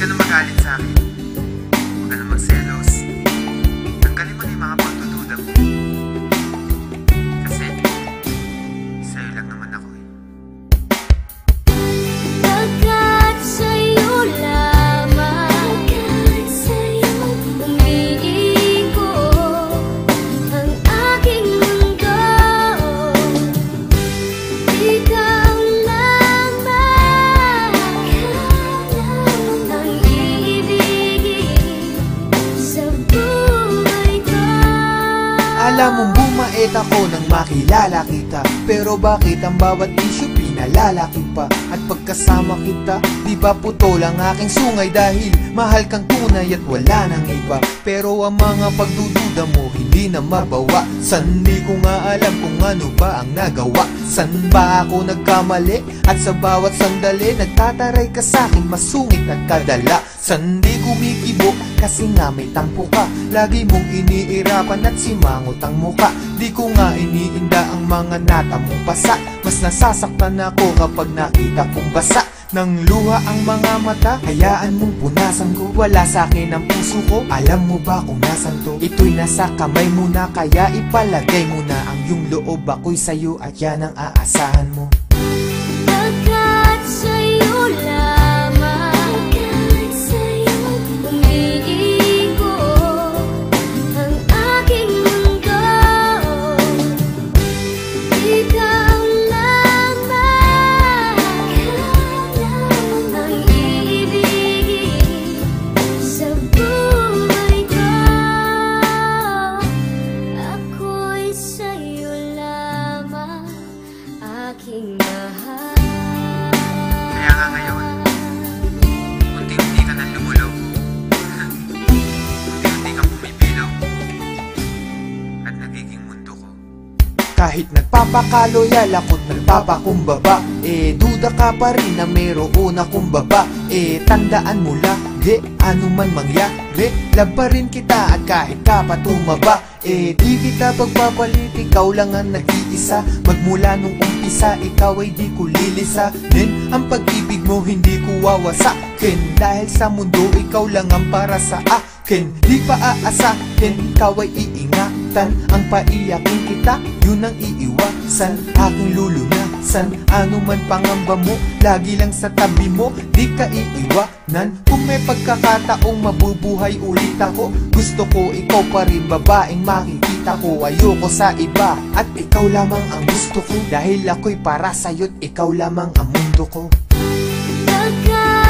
ka na magalit sa akin. Huwag ka na magselos. Tanggalin mo na yung mga pagdududa mo. Kasi, sa'yo lang naman ako eh. Pagkat sa'yo lamang, umiikot ang aking mundo. Ikaw lamang ang iibigin sa buhay ko. Alam mong bumait ako nang makilala kita, pero bakit ang bawat isyu pinalalaki pa? At pagkasama kita, di ba putol ang aking sungay? Dahil mahal kang tunay at wala nang iba. Pero ang mga pagdududa mo hindi na mabawa. San di ko nga alam kung ano ba ang nagawa. San ba ako nagkamali? At sa bawat sandali nagtataray ka sa'kin, masungit at kadala. San di kumikibo kasi nga may tampo ka. Lagi mong iniirapan at simangot ang muka. Di ko nga iniinda ang mga natamong pasa. Mas nasasaktan ako kapag nakita kong basa ng luha ang mga mata. Hayaan mong punasan ko, wala sa'kin ang puso ko. Alam mo ba kung nasan to? Ito'y nasa kamay mo na, kaya ipalagay mo na ang iyong loob. Ako'y sa'yo at yan ang aasahan mo. Pagkat sa'yo lamang, umiikot ang aking mundo. Ikaw lamang ang iibigin sa buhay ko. Ako'y sa'yo lamang, aking mahal. Kaya nga ngayon, unti-unti ka nang lumulog. Unti-unti kang pumipilaw. At nagiging mundo ko. Kahit nagpapakaloyal ako't nagpapakumbaba, duda ka pa rin na mayroon akong baba. Tandaan mo lagi, ano man mangyari, love pa rin kita at kahit ka pa tumaba. Di kita pagpapalit, ikaw lang ang nag-iisa. Magmula nung umpisa, ikaw ay di ko lilisanin. Ang pag-ibig mo hindi ko wawasakin, dahil sa mundo ikaw lang ang para sa akin. Di pa aasahin, ikaw ay iingatan. Ang paiyakin kita, yun ang iiwasan. Aking lulunasan, ano man pangamba mo, lagi lang sa tabi mo, di ka iiwanan. Kung may pagkakataong mabubuhay ulit ako, gusto ko ikaw pa rin, babaeng makikita ko. Ayoko sa iba, at ikaw lamang ang gusto ko. Dahil ako'y para sa'yo't ikaw lamang ang mundo ko. Pagkat